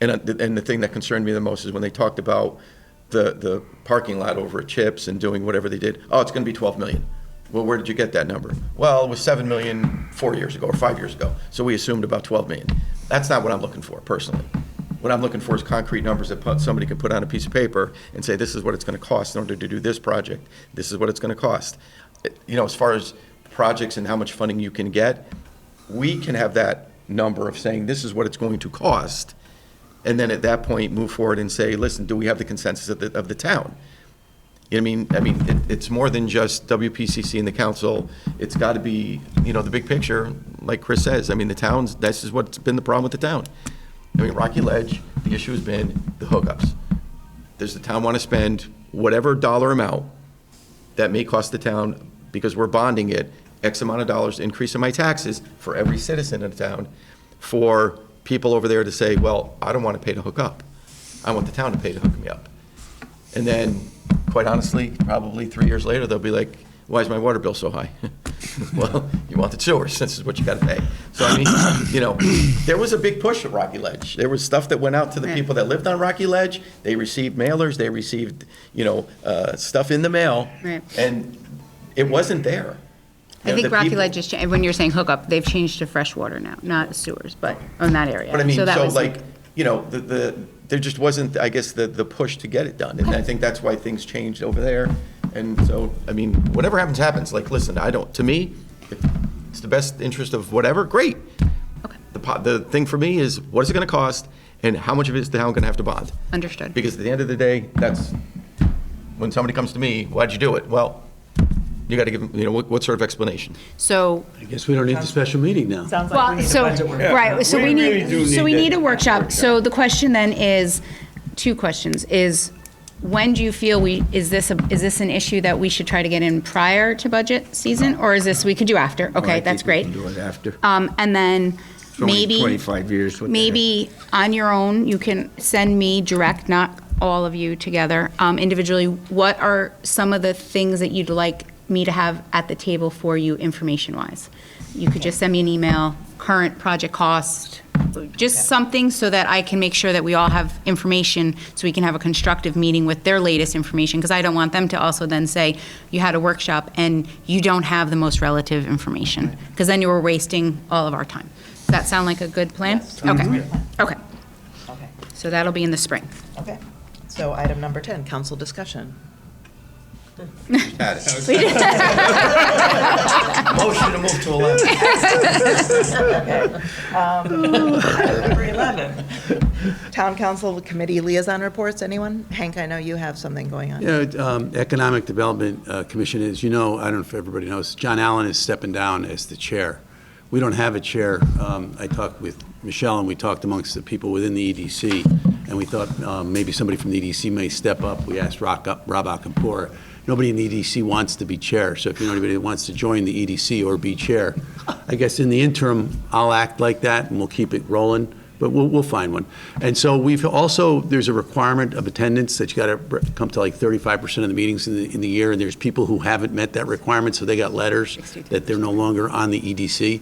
And the thing that concerned me the most is when they talked about the parking lot over at Chips and doing whatever they did. Oh, it's going to be 12 million. Well, where did you get that number? Well, it was 7 million 4 years ago or 5 years ago. So we assumed about 12 million. That's not what I'm looking for personally. What I'm looking for is concrete numbers that somebody can put on a piece of paper and say, this is what it's going to cost in order to do this project. This is what it's going to cost. You know, as far as projects and how much funding you can get, we can have that number of saying, this is what it's going to cost. And then at that point, move forward and say, listen, do we have the consensus of the town? You know what I mean? It's more than just WPCC and the council. It's got to be, you know, the big picture, like Chris says. I mean, the towns, this is what's been the problem with the town. I mean, Rocky Ledge, the issue has been the hookups. Does the town want to spend whatever dollar amount that may cost the town, because we're bonding it, X amount of dollars increase in my taxes for every citizen in the town, for people over there to say, well, I don't want to pay to hook up. I want the town to pay to hook me up. And then, quite honestly, probably 3 years later, they'll be like, why is my water bill so high? Well, you want the sewers, this is what you got to pay. So I mean, you know, there was a big push at Rocky Ledge. There was stuff that went out to the people that lived on Rocky Ledge. They received mailers, they received, you know, stuff in the mail. Right. And it wasn't there. I think Rocky Ledge is, when you're saying hookup, they've changed to fresh water now, not sewers, but in that area. But I mean, that so was like, you know, there just wasn't, I guess, the push to get it done. And I think that's why things changed over there. And so, I mean, whatever happens, happens. Like, listen, to me, if it's the best interest of whatever, great. Okay. The thing for me is, what is it going to cost, and how much of it is the town going to have to bond? Understood. Because at the end of the day, that's, when somebody comes to me, why'd you do it? Well, you got to give them, you know, what sort of explanation? So, I guess we don't need the special meeting now. Sounds like we need a budget workshop. right, so We we really do need need a that workshop. workshop. So the question then is, two questions, is when do you feel is this an issue that we should try to get in prior to budget season, or is this we could do after? Okay, that's great. We can do it after. And then It's only maybe 25 years. What the heck? maybe on your own, you can send me direct, not all of you together, individually, what are some of the things that you'd like me to have at the table for you information-wise? You could just send me an email, current project cost, just something so that I can make sure that we all have information, so we can have a constructive meeting with their latest information, because I don't want them to also then say, you had a workshop and you don't have the most relative information, because then you were wasting all of our time. Does that sound like a good plan? Yes. Okay, okay. Okay, So that'll be in the spring. okay. So item number 10, council discussion. Had it. Motion to move to 11. Item number 11, town council committee liaison reports, anyone? Hank, I know you have something going on. Yeah, Economic Development Commission, as you know, I don't know if everybody knows, John Allen is stepping down as the chair. We don't have a chair. I talked with Michelle, and we talked amongst the people within the EDC, and we thought maybe somebody from the EDC may step up. We asked Rob Akampor. Nobody in the EDC wants to be chair, so if you know anybody that wants to join the EDC or be chair, I guess in the interim, I'll act like that, and we'll keep it rolling, but we'll find one. And so we've also, there's a requirement of attendance that you got to come to like 35% of the meetings in the year, and there's people who haven't met that requirement, so they got letters that they're no longer on the EDC.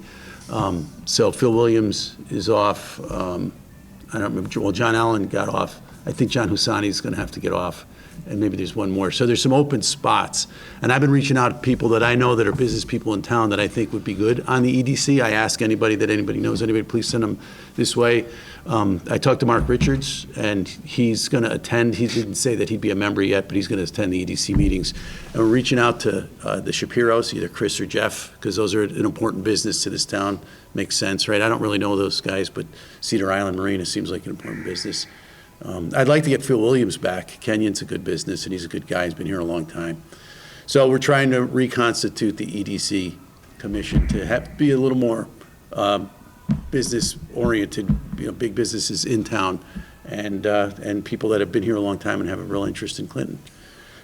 So Phil Williams is off. I don't remember, well, John Allen got off. I think John Hussani is going to have to get off, and maybe there's one more. So there's some open spots. And I've been reaching out to people that I know that are business people in town that I think would be good on the EDC. I ask anybody knows anybody, please send them this way. I talked to Mark Richards, and he's going to attend. He didn't say that he'd be a member yet, but he's going to attend the EDC meetings. And we're reaching out to the Shapiros, either Chris or Jeff, because those are an important business to this town. Makes sense, right? I don't really know those guys, but Cedar Island Marina seems like an important business. I'd like to get Phil Williams back. Kenyon's a good business, and he's a good guy. He's been here a long time. So we're trying to reconstitute the EDC commission to be a little more business-oriented, big businesses in town, and people that have been here a long time and have a real interest in Clinton.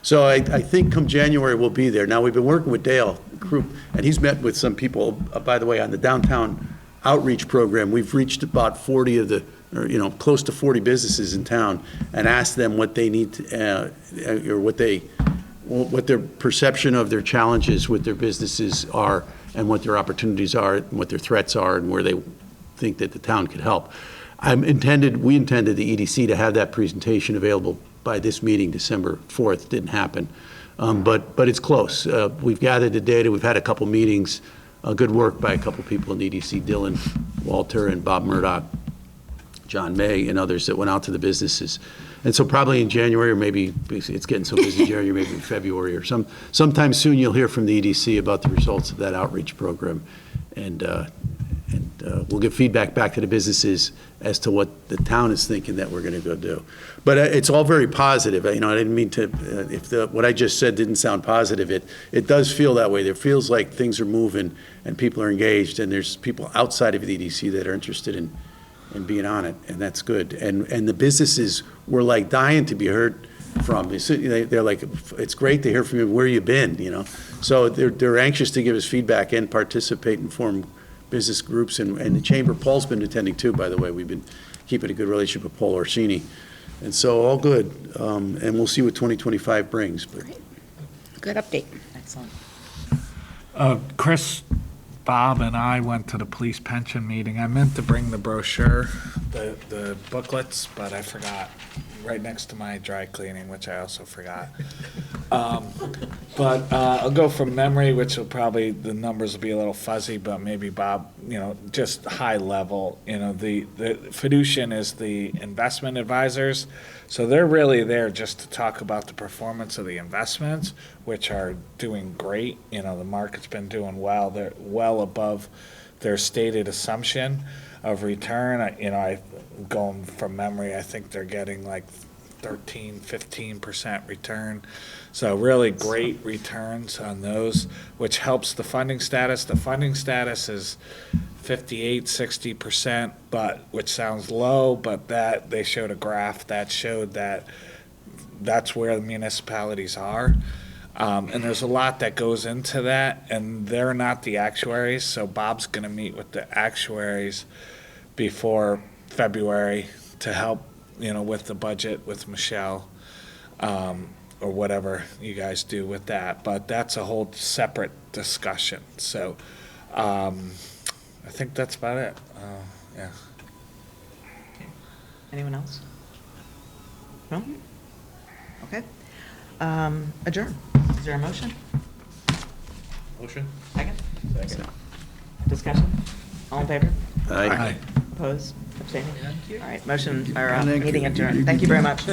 So I think come January, we'll be there. Now, we've been working with Dale Krupp, and he's met with some people, by the way, on the downtown outreach program. We've reached about 40 of the, or close to 40 businesses in town, and asked them what they need to, or what they what their perception of their challenges with their businesses are, and what their opportunities are, and what their threats are, and where they think that the town could help. We intended the EDC to have that presentation available by this meeting, December 4th. Didn't happen. But it's close. We've gathered the data. We've had a couple meetings, good work by a couple people in the EDC, Dylan Walter and Bob Murdoch, John May, and others that went out to the businesses. And so probably in January, or maybe it's getting so busy, January, maybe in February, or sometime soon, you'll hear from the EDC about the results of that outreach program. And we'll give feedback back to the businesses as to what the town is thinking that we're going to go do. But it's all very positive. I didn't mean to, what I just said didn't sound positive, it does feel that way. It feels like things are moving and people are engaged, and there's people outside of the EDC that are interested in being on it, and that's good. And the businesses were like dying to be heard from. They're like, it's great to hear from you, where you been, So they're anxious to give us feedback and participate and form business groups, and the chamber. Paul's been attending too, by the way. We've been keeping a good relationship with Paul Orsini. And so all good. And we'll see what 2025 brings. But Good update. Excellent. Chris, Bob, and I went to the police pension meeting. I meant to bring the brochure, the booklets, but I forgot. Right next to my dry cleaning, which I also forgot. But I'll go from memory, which will probably, the numbers will be a little fuzzy, but maybe Bob, just high level. The Fiducian is the investment advisors. So they're really there just to talk about the performance of the investments, which are doing great. The market's been doing well. They're well above their stated assumption of return. I going from memory, I think they're getting like 15% return. So really great returns on those, which helps the funding status. The funding status is 58-60%, which sounds low, but that they showed a graph that showed that that's where the municipalities are. And there's a lot that goes into that, and they're not the actuaries, so Bob's going to meet with the actuaries before February to help, with the budget with Michelle, or whatever you guys do with that. But that's a whole separate discussion. So I think that's about it. Yeah. Anyone else? No? Okay. Adjourn. Is there a motion? Motion? Second? Discussion? All in favor? Aye. Opposed? Abstaining? All right, motion, or meeting adjourned. Thank you very much.